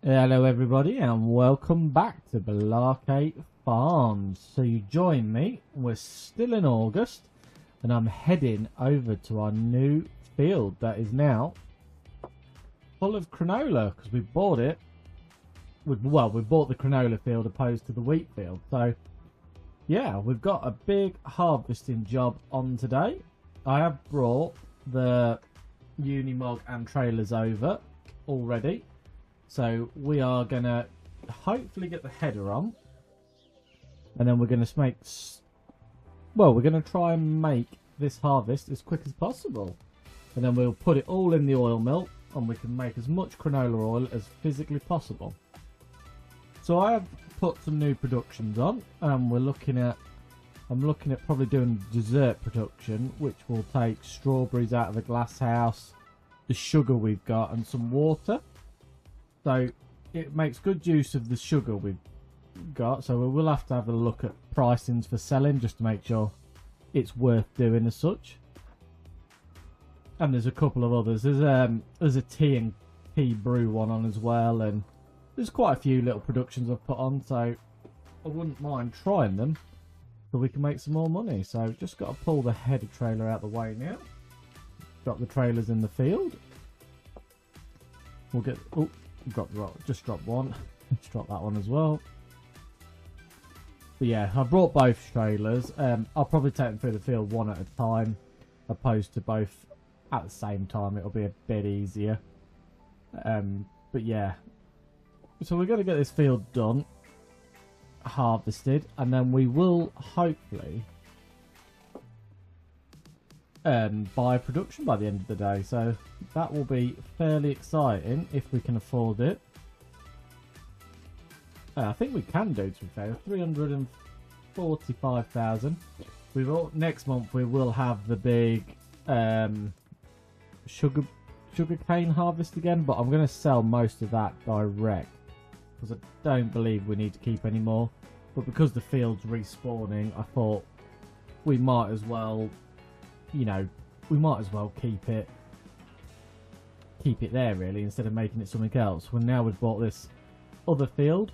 Hello everybody and welcome back to Blarkate Farms. So you join me, we're still in August and I'm heading over to our new field that is now full of canola because we bought it. We bought the canola field opposed to the wheat field. So yeah, we've got a big harvesting job on today. I have brought the Unimog and trailers over already. So we are going to hopefully get the header on. And then we're going to we're going to try and make this harvest as quick as possible. And then we'll put it all in the oil mill and we can make as much canola oil as physically possible. So I have put some new productions on and I'm looking at probably doing dessert production, which will take strawberries out of the glass house, the sugar we've got and some water. So it makes good use of the sugar we've got. So we will have to have a look at pricings for selling just to make sure it's worth doing as such. And there's a couple of others. There's a tea and tea brew one on as well, and there's quite a few little productions I've put on. So I wouldn't mind trying them so we can make some more money. So just got to pull the header trailer out of the way now. Drop the trailers in the field. We'll get just drop one. Let's drop that one as well. But yeah, I brought both trailers. I'll probably take them through the field one at a time, opposed to both at the same time. It'll be a bit easier. But yeah, so we're going to get this field done, harvested, and then we will hopefully buy production by the end of the day. So that will be fairly exciting if we can afford it. I think we can do, to be fair. 345,000. Next month we will have the big sugar cane harvest again, but I'm going to sell most of that direct because I don't believe we need to keep any more. But because the field's respawning, I thought we might as well, keep it there really, instead of making it something else. Well, now we've bought this other field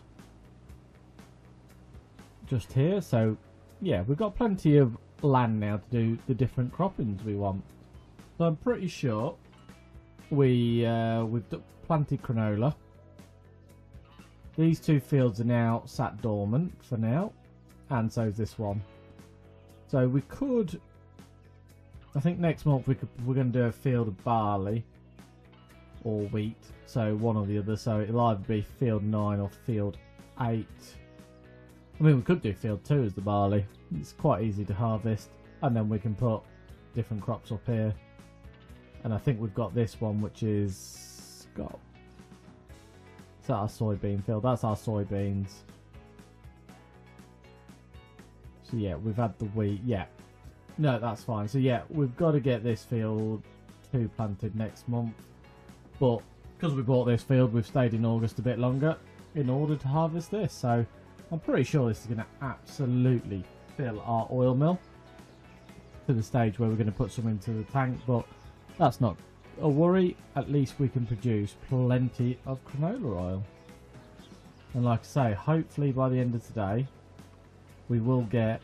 just here, so yeah, we've got plenty of land now to do the different croppings we want. So I'm pretty sure we've planted canola. These two fields are now sat dormant for now, and so is this one. So we could, I think next month we're going to do a field of barley or wheat, so one or the other. So it'll either be field 9 or field 8. I mean, we could do field 2 as the barley. It's quite easy to harvest, and then we can put different crops up here. And I think we've got this one, which is is that our soybean field? That's our soybeans. So yeah, we've had the wheat. Yeah, no, that's fine. So yeah, we've got to get this field 2 planted next month. But because we bought this field, we've stayed in August a bit longer in order to harvest this. So I'm pretty sure this is going to absolutely fill our oil mill to the stage where we're going to put some into the tank. But that's not a worry. At least we can produce plenty of canola oil. And like I say, hopefully by the end of today, we will get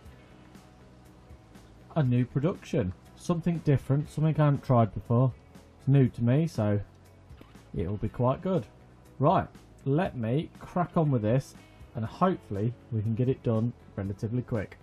a new production. Something different, something I haven't tried before. It's new to me, so it'll be quite good. Right, let me crack on with this and hopefully we can get it done relatively quick.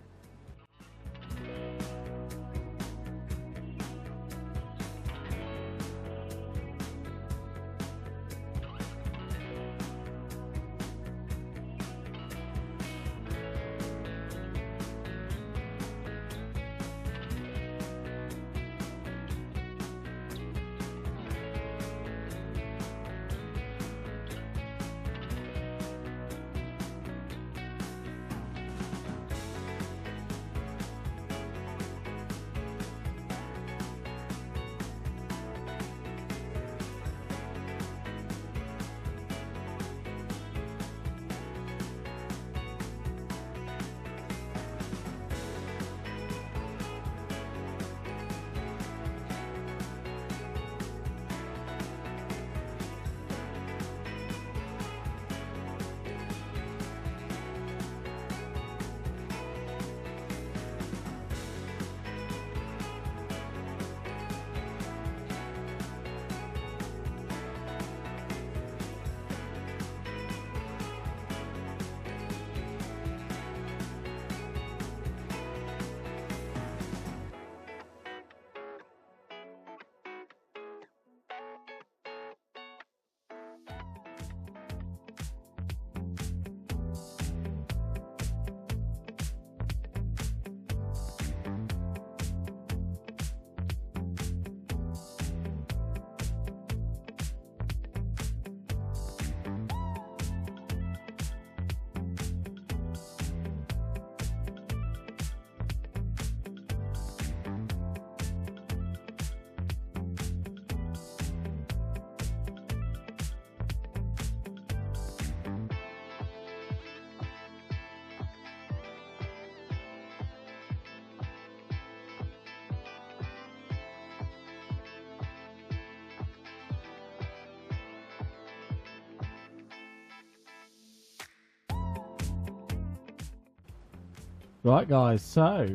Right guys, so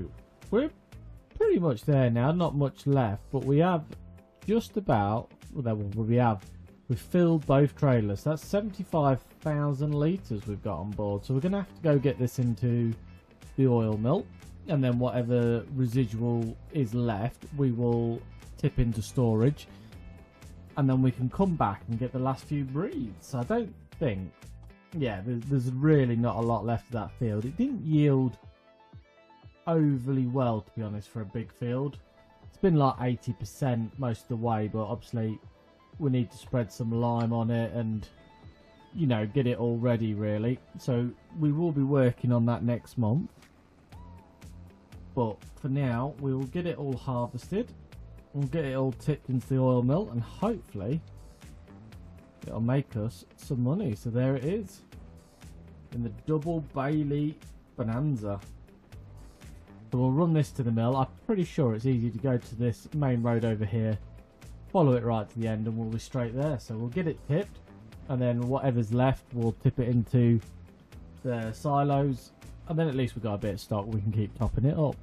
we're pretty much there now, not much left, but we have just about, we've filled both trailers. That's 75,000 litres we've got on board, so we're going to have to go get this into the oil mill, and then whatever residual is left we will tip into storage, and then we can come back and get the last few breeds. So I don't think, yeah, there's really not a lot left of that field. It didn't yield overly well, to be honest, for a big field. It's been like 80% most of the way, but obviously we need to spread some lime on it and, you know, get it all ready really. So we will be working on that next month, but for now we will get it all harvested, we'll get it all tipped into the oil mill, and hopefully it'll make us some money. So there it is, in the Double Bailey Bonanza. So we'll run this to the mill. I'm pretty sure it's easy to go to this main road over here, follow it right to the end, and we'll be straight there. So we'll get it tipped, and then whatever's left we'll tip it into the silos, and then at least we've got a bit of stock, we can keep topping it up.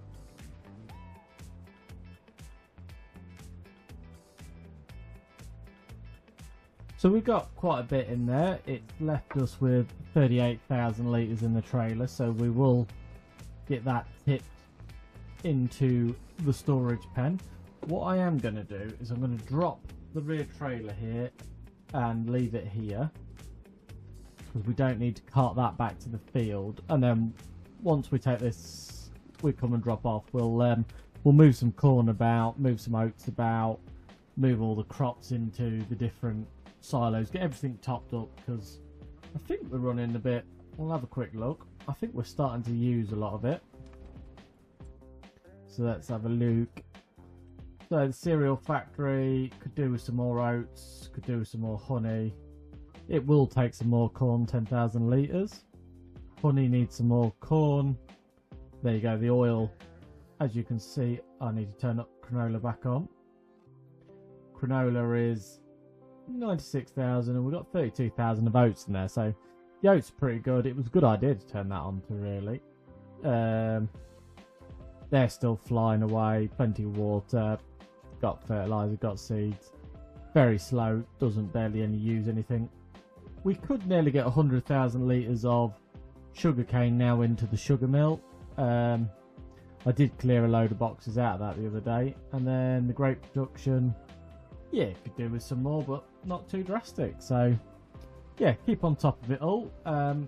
So we've got quite a bit in there. It's left us with 38,000 litres in the trailer, so we will get that tipped into the storage pen. What I am going to do is I'm going to drop the rear trailer here and leave it here, because we don't need to cart that back to the field, and then once we take this, we come and drop off, we'll move some corn about, move some oats about, move all the crops into the different silos, get everything topped up, because I think we're running a bit. We'll have a quick look. I think we're starting to use a lot of it, so let's have a look. So the cereal factory could do with some more oats, could do with some more honey. It will take some more corn, 10,000 litres. Honey needs some more corn. There you go, the oil. As you can see, I need to turn up canola back on. Canola is 96,000, and we've got 32,000 of oats in there, so the oats are pretty good. It was a good idea to turn that on to, really. They're still flying away, plenty of water, got fertiliser, got seeds. Very slow, doesn't barely any use anything. We could nearly get 100,000 litres of sugarcane now into the sugar mill. I did clear a load of boxes out of that the other day, and then the grape production, yeah, could do with some more, but not too drastic. So yeah, keep on top of it all, and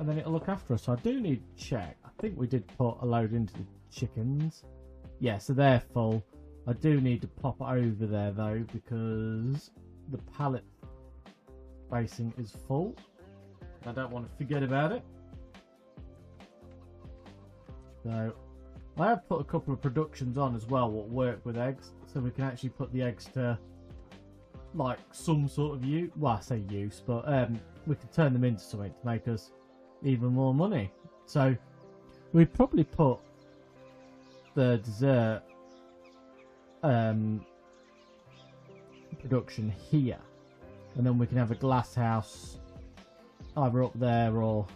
then it'll look after us. So I do need to check. I think we did put a load into the chickens. Yeah, so they're full. I do need to pop over there though, because the pallet spacing is full. I don't want to forget about it. So I have put a couple of productions on as well what work with eggs, so we can actually put the eggs to like some sort of use. Well, I say use, but we can turn them into something to make us even more money. So we probably put the dessert production here, and then we can have a glass house either up there or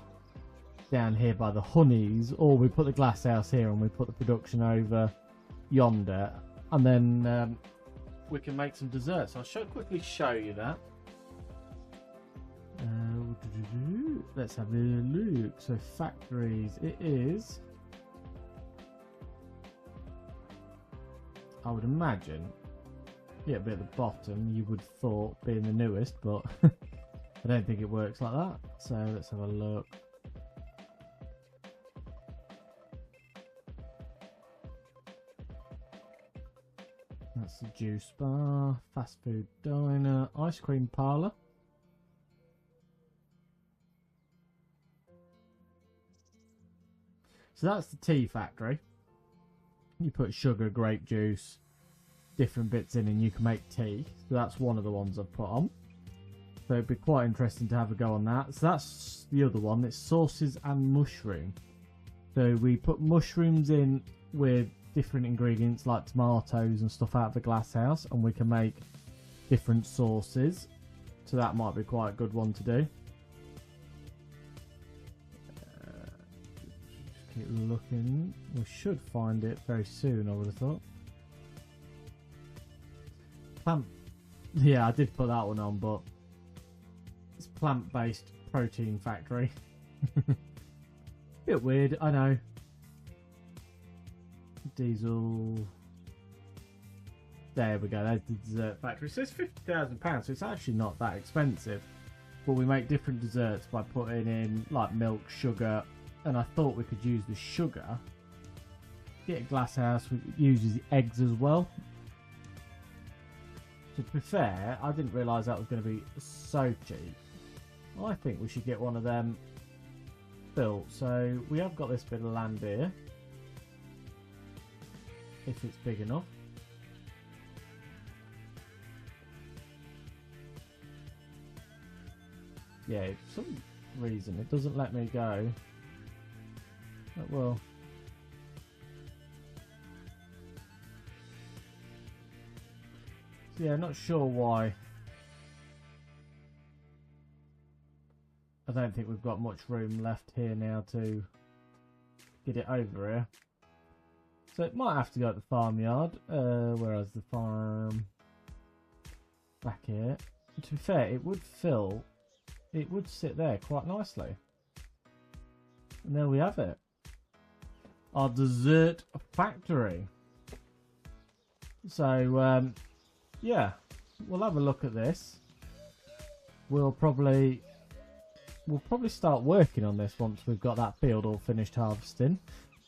down here by the honeys, or we put the glass house here and we put the production over yonder, and then we can make some desserts. I'll quickly show you that. Let's have a look. So factories, it is, I would imagine, yeah, it'd be at the bottom, you would thought, being the newest, but I don't think it works like that. So let's have a look. That's the juice bar, fast food diner, ice cream parlour. So that's the tea factory. You put sugar, grape juice, different bits in, and you can make tea. So that's one of the ones I've put on. So it'd be quite interesting to have a go on that. So that's the other one. It's sauces and mushroom. So we put mushrooms in with different ingredients like tomatoes and stuff out of the glass house, and we can make different sauces. So that might be quite a good one to do. it looking. We should find it very soon, I would have thought. Plant. Yeah, I did put that one on, but it's plant-based protein factory. Bit weird, I know. Diesel. There we go, there's the dessert factory. So it's £50,000, so it's actually not that expensive. But we make different desserts by putting in like milk, sugar, and I thought we could use the sugar. Get a glass house, we uses the eggs as well. To be fair, I didn't realise that was going to be so cheap. I think we should get one of them built. So we have got this bit of land here, if it's big enough. Yeah, for some reason it doesn't let me go. It will. Yeah, not sure why. I don't think we've got much room left here now to get it over here. So it might have to go at the farmyard. Whereas the farm back here. To be fair, it would fill. It would sit there quite nicely. And there we have it. Our dessert factory. So, yeah, we'll have a look at this. We'll probably start working on this once we've got that field all finished harvesting.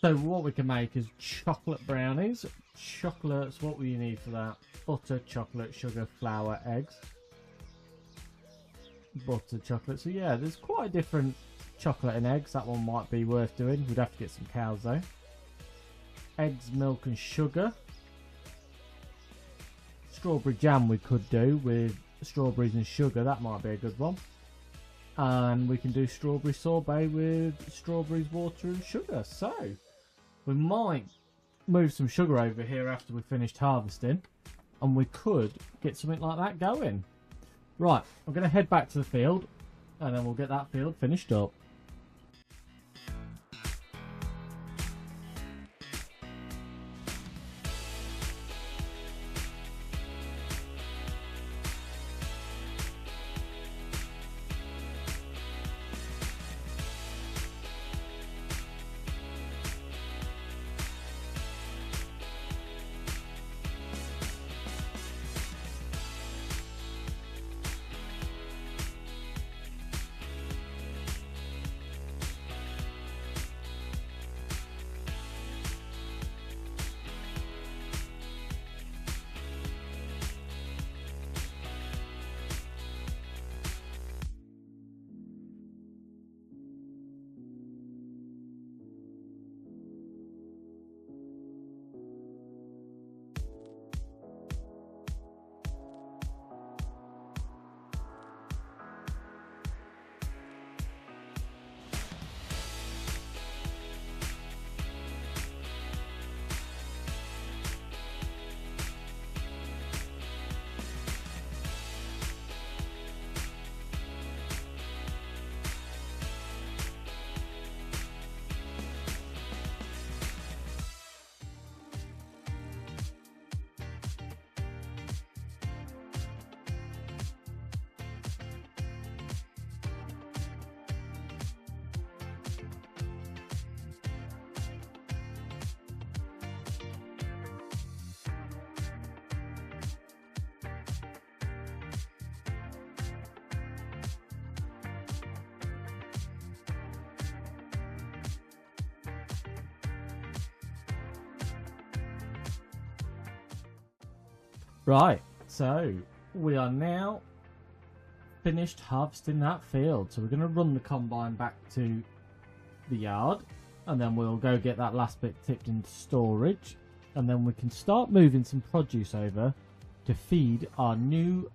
So what we can make is chocolate brownies. Chocolates, what will you need for that? Butter, chocolate, sugar, flour, eggs. Butter, chocolate. So yeah, there's quite a different chocolate and eggs. That one might be worth doing. We'd have to get some cows though. Eggs, milk and sugar. Strawberry jam we could do with strawberries and sugar. That might be a good one. And we can do strawberry sorbet with strawberries, water and sugar. So we might move some sugar over here after we've finished harvesting, and we could get something like that going. Right, I'm going to head back to the field and then we'll get that field finished up. Right, so we are now finished harvesting that field. So we're going to run the combine back to the yard, and then we'll go get that last bit tipped into storage, and then we can start moving some produce over to feed our new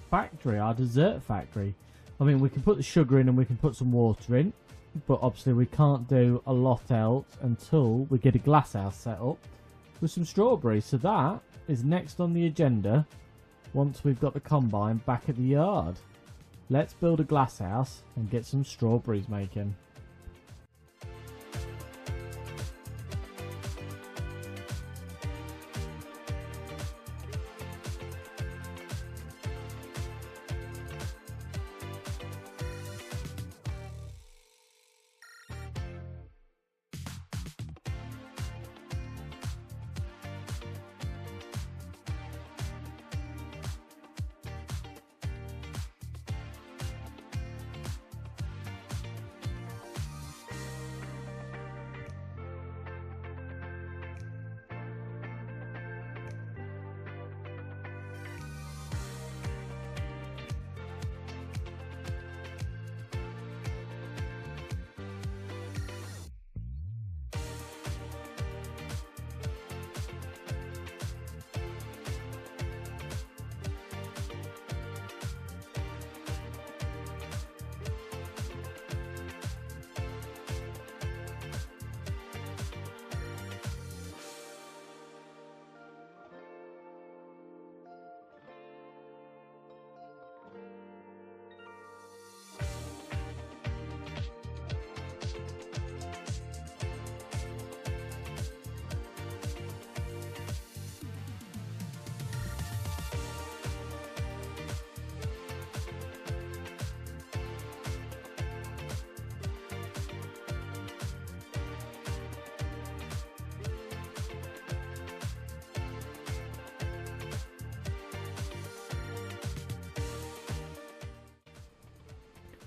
factory, our dessert factory. I mean, we can put the sugar in and we can put some water in, but obviously we can't do a lot else until we get a glass house set up with some strawberries. So that is next on the agenda once we've got the combine back at the yard. Let's build a glass house and get some strawberries making.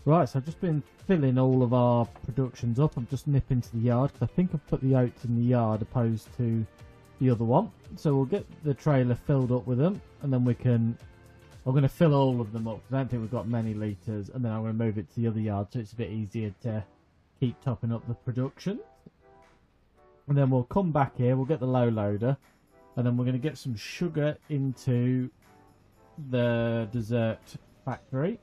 Right, so I've just been filling all of our productions up. I'm just nipping to the yard because I think I've put the oats in the yard opposed to the other one. So we'll get the trailer filled up with them, and then we can... I'm going to fill all of them up because I don't think we've got many litres, and then I'm going to move it to the other yard so it's a bit easier to keep topping up the production. And then we'll come back here, we'll get the low loader, and then we're going to get some sugar into the dessert factory.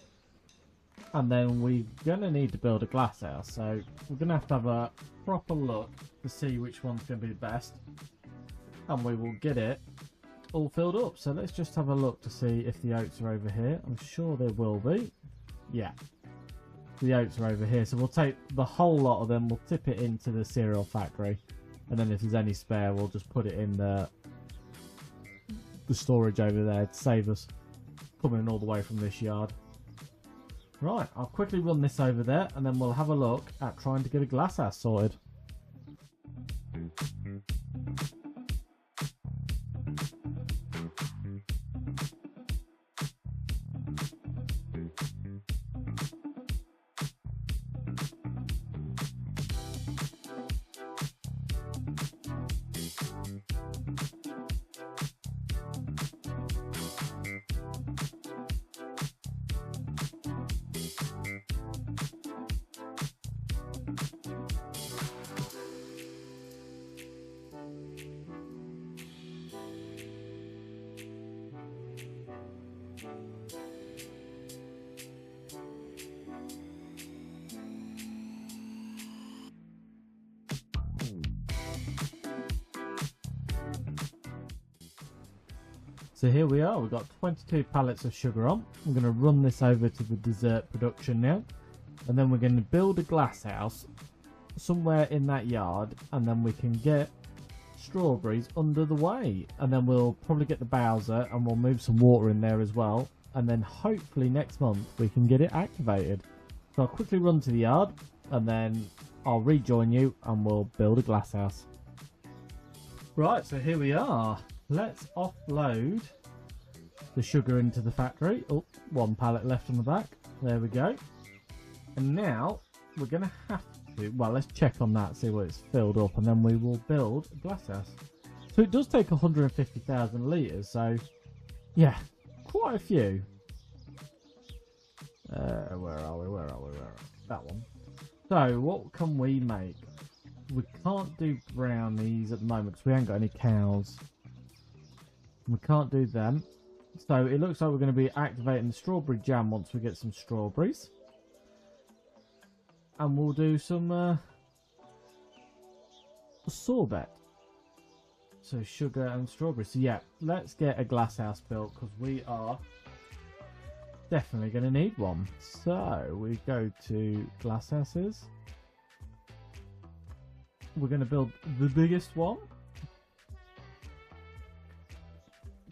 And then we're going to need to build a glass house, so we're going to have a proper look to see which one's going to be the best. And we will get it all filled up. So let's just have a look to see if the oats are over here. I'm sure there will be. Yeah, the oats are over here. So we'll take the whole lot of them, we'll tip it into the cereal factory. And then if there's any spare, we'll just put it in the storage over there to save us coming all the way from this yard. Right, I'll quickly run this over there and then we'll have a look at trying to get a glass house sorted. So here we are, we've got 22 pallets of sugar on. I'm going to run this over to the dessert production now. And then we're going to build a glass house somewhere in that yard. And then we can get strawberries under the way. And then we'll probably get the Bowser and we'll move some water in there as well. And then hopefully next month we can get it activated. So I'll quickly run to the yard and then I'll rejoin you and we'll build a glass house. Right, so here we are. Let's offload the sugar into the factory. Oh, one pallet left on the back. There we go. And now we're going to have to, well, let's check on that, see what it's filled up, and then we will build a glass house. So it does take 150,000 litres, so yeah, quite a few. Where are we? That one. So what can we make? We can't do brownies at the moment because we ain't got any cows. We can't do them. So it looks like we're going to be activating the strawberry jam once we get some strawberries. And we'll do some sorbet. So sugar and strawberries. So yeah, let's get a glass house built because we are definitely going to need one. So we go to glass houses. We're going to build the biggest one.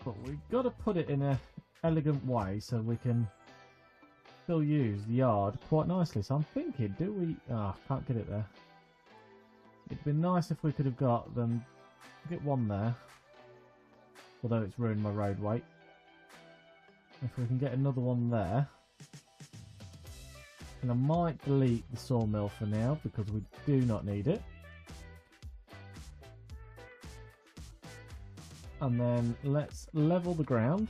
But we've got to put it in an elegant way so we can still use the yard quite nicely. So I'm thinking, do we... Ah, can't get it there. It'd be nice if we could have got them... Get one there. Although it's ruined my roadway. If we can get another one there. And I might delete the sawmill for now because we do not need it. And then let's level the ground.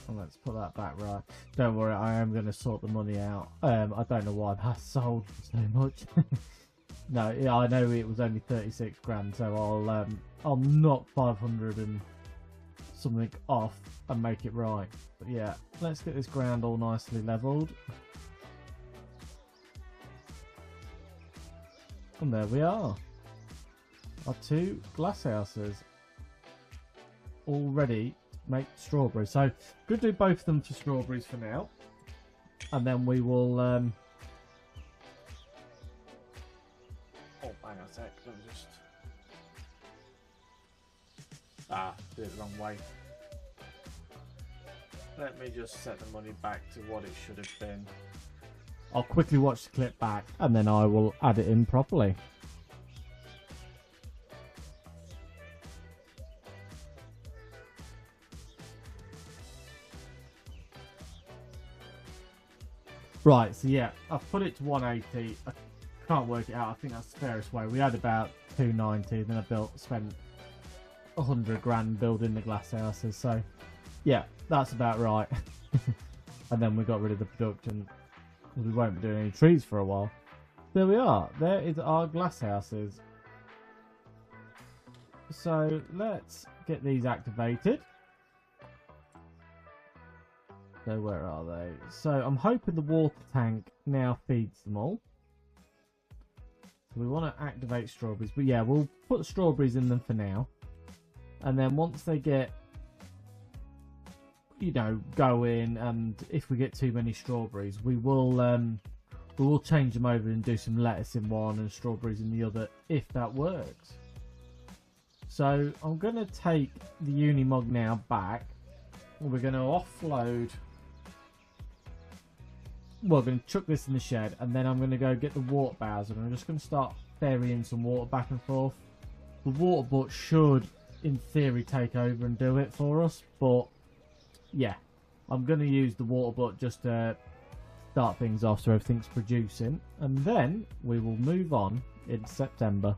And let's put that back right. Don't worry, I am going to sort the money out. I don't know why that sold so much. No, yeah, I know it was only 36 grand, so I'll knock 500 and something off and make it right. But yeah, let's get this ground all nicely leveled. And there we are. Our two glass houses all ready to make strawberries. So good to do both of them for strawberries for now. And then we will oh, hang on a sec, let me just did it the wrong way. Let me just set the money back to what it should have been. I'll quickly watch the clip back and then I will add it in properly. Right, so yeah, I've put it to 180. I can't work it out. I think that's the fairest way. We had about 290, then I spent 100 grand building the glass houses. So yeah, that's about right. And then we got rid of the production. We won't be doing any trees for a while. There we are. There is our glass houses. So let's get these activated. So where are they? So I'm hoping the water tank now feeds them all. So we want to activate strawberries. But yeah, we'll put strawberries in them for now. And then once they get, you know, going, and if we get too many strawberries, we will change them over and do some lettuce in one and strawberries in the other, if that works. So I'm going to take the Unimog now back. We're going to offload. Well, I'm going to chuck this in the shed, and then I'm going to go get the water bowser, and I'm just going to start ferrying some water back and forth. The water butt should, in theory, take over and do it for us, but yeah, I'm going to use the water butt just to start things off so everything's producing, and then we will move on in September.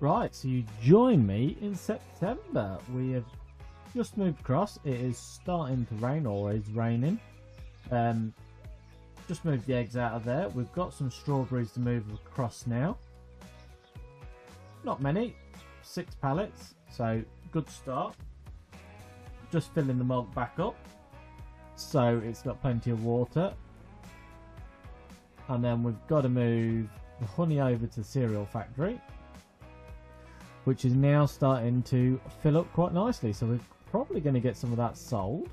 Right, so you join me in September. We have just moved across. It is starting to rain, or is raining. Just moved the eggs out of there. We've got some strawberries to move across now. Not many, 6 pallets, so good start. Just filling the mug back up, so it's got plenty of water. And then we've got to move the honey over to the cereal factory, which is now starting to fill up quite nicely. So we're probably going to get some of that sold.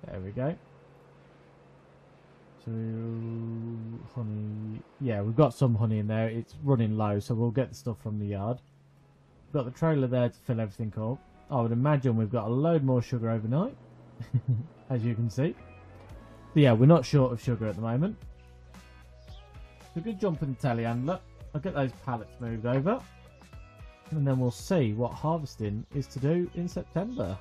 There we go. So honey, yeah, we've got some honey in there. It's running low, so we'll get the stuff from the yard. We've got the trailer there to fill everything up. I would imagine we've got a load more sugar overnight, as you can see. But yeah, we're not short of sugar at the moment. So good jump in the telehandler. I'll get those pallets moved over, and then we'll see what harvesting is to do in September.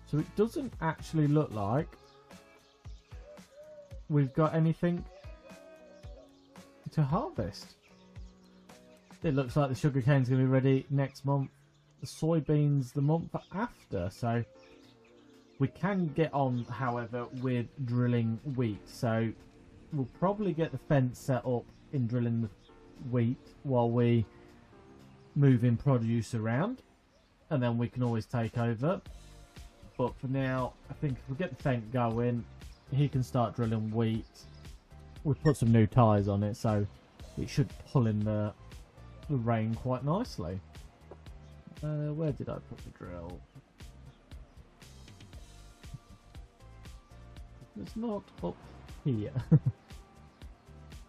So it doesn't actually look like we've got anything to harvest. It looks like the sugarcane's going to be ready next month, the soybeans the month after. So we can get on, however, with drilling wheat. So we'll probably get the fence set up in drilling the wheat while we move in produce around, and then we can always take over. But for now, I think if we get the fence going, he can start drilling wheat. We've put some new tyres on it, so it should pull in the rain quite nicely. Where did I put the drill? It's not up here.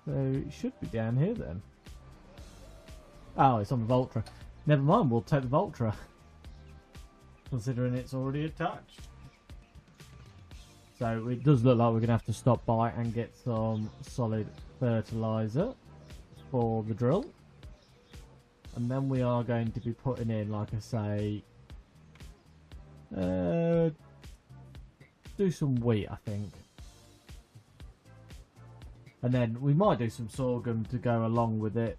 So it should be down here then. Oh, it's on the Voltra. Never mind, we'll take the Voltra, considering it's already attached. So it does look like we're going to have to stop by and get some solid fertiliser for the drill. And then we are going to be putting in, like I say, do some wheat, I think. And then we might do some sorghum to go along with it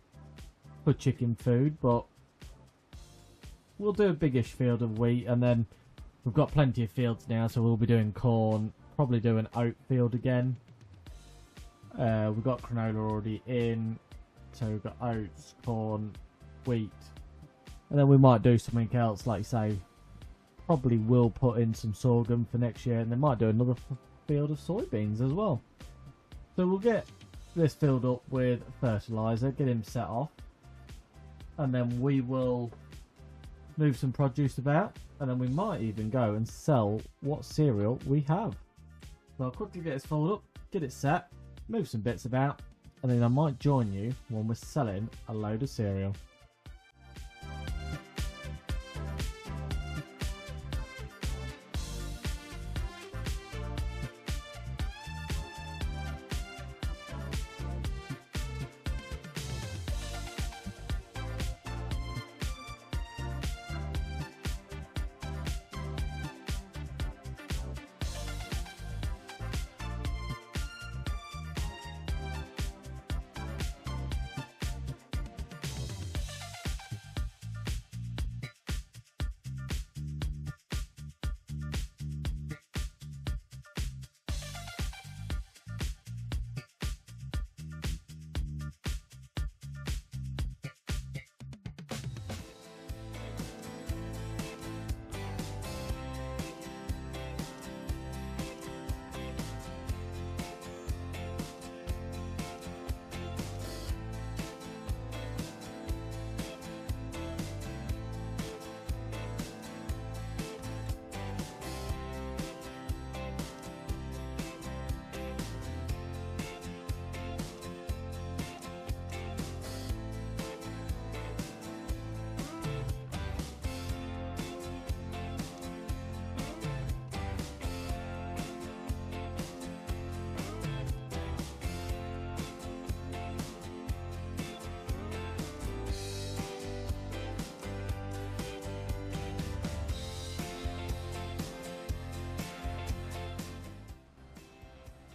for chicken food, but we'll do a biggish field of wheat, and then we've got plenty of fields now, so we'll be doing corn, probably do an oat field again. We've got canola already in, so we've got oats, corn, wheat, and then we might do something else, like say, probably will put in some sorghum for next year, and then might do another field of soybeans as well. So we'll get this filled up with fertilizer, get him set off, and then we will move some produce about, and then we might even go and sell what cereal we have. So I'll quickly get this filled up, get it set, move some bits about, and then I might join you when we're selling a load of cereal.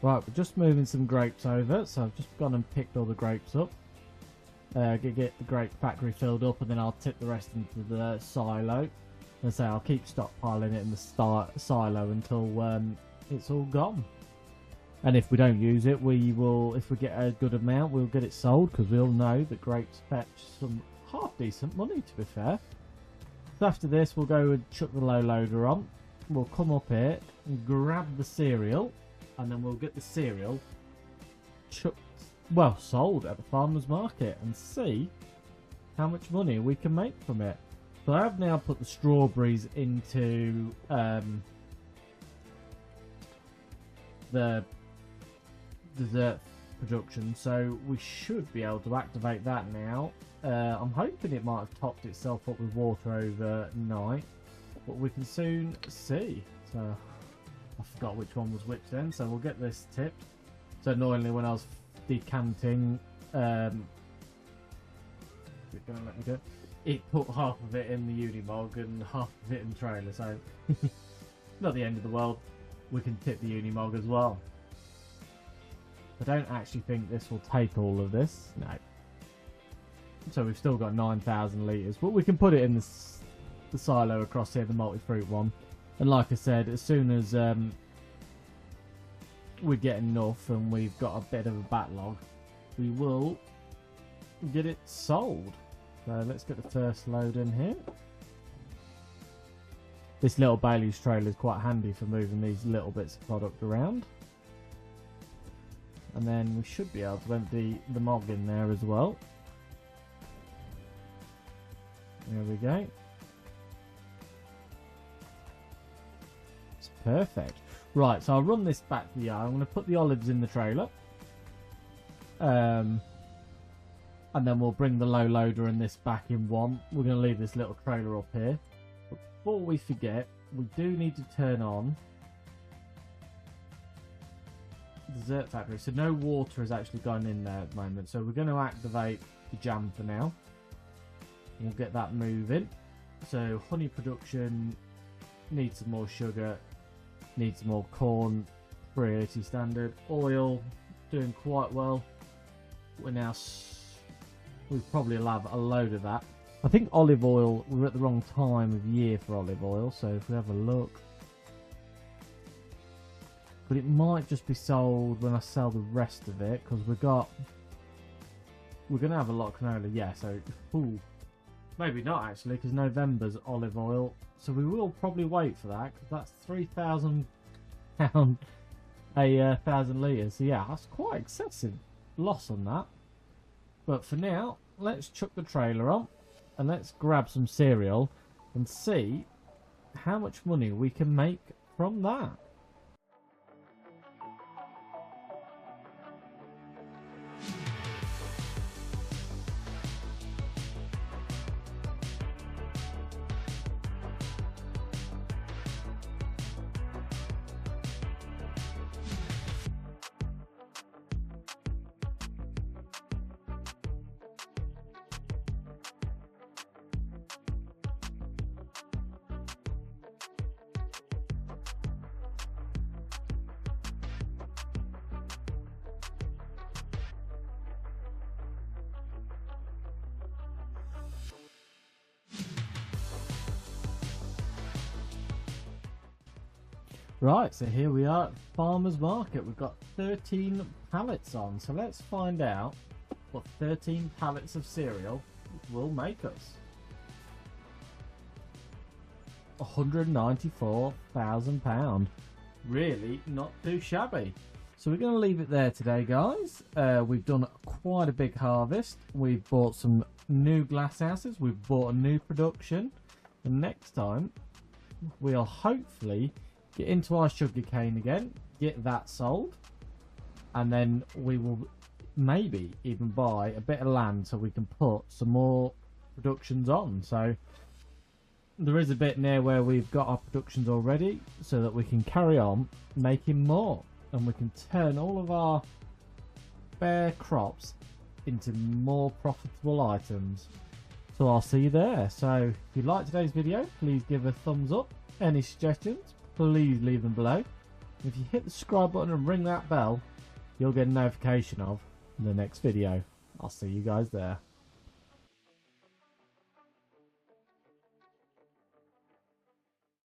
Right, we're just moving some grapes over, so I've just gone and picked all the grapes up. Get the grape factory filled up, and then I'll tip the rest into the silo. And so I'll keep stockpiling it in the silo until it's all gone. And if we don't use it, we will, if we get a good amount, we'll get it sold, because we all know that grapes fetch some half decent money, to be fair. So after this, we'll go and chuck the low loader on. We'll come up here and grab the cereal, and then we'll get the cereal sold at the farmer's market and see how much money we can make from it. So I have now put the strawberries into the dessert production, so we should be able to activate that now. I'm hoping it might have topped itself up with water overnight, but we can soon see. So I forgot which one was which then, so we'll get this tipped. So annoyingly, when I was decanting, is it going to let me do it? It put half of it in the Unimog and half of it in the trailer, so not the end of the world. We can tip the Unimog as well. I don't actually think this will take all of this, no. So we've still got 9,000 litres, but we can put it in the silo across here, the multi-fruit one. And like I said, as soon as we get enough and we've got a bit of a backlog, we will get it sold. So let's get the first load in here. This little Bailey's trailer is quite handy for moving these little bits of product around. And then we should be able to empty the mog in there as well. There we go. It's perfect. Right, so I'll run this back to the yard. I'm going to put the olives in the trailer. And then we'll bring the low loader and this back in one. We're going to leave this little trailer up here. But before we forget, we do need to turn on the dessert factory. So no water has actually gone in there at the moment. So we're going to activate the jam for now. We'll get that moving. So honey production needs some more sugar. Needs more corn, 380 standard. Oil, doing quite well. We probably will have a load of that. I think olive oil, we're at the wrong time of year for olive oil, so if we have a look. But it might just be sold when I sell the rest of it, because we're going to have a lot of canola, yeah, so, ooh, maybe not actually, because November's olive oil, so we will probably wait for that, because that's £3,000 a 1,000 litres, so yeah, that's quite excessive loss on that. But for now, let's chuck the trailer on, and let's grab some cereal, and see how much money we can make from that. Right, so here we are at Farmer's Market. We've got 13 pallets on, so let's find out what 13 pallets of cereal will make us. £194,000. Really not too shabby. So we're going to leave it there today, guys. We've done quite a big harvest. We've bought some new glasshouses. We've bought a new production. And next time, we'll hopefully get into our sugarcane again, get that sold, and then we will maybe even buy a bit of land so we can put some more productions on. So there is a bit near where we've got our productions already, so that we can carry on making more, and we can turn all of our bare crops into more profitable items. So I'll see you there. So if you like today's video, please give a thumbs up. Any suggestions, please leave them below. If you hit the subscribe button and ring that bell, you'll get a notification of the next video. I'll see you guys there.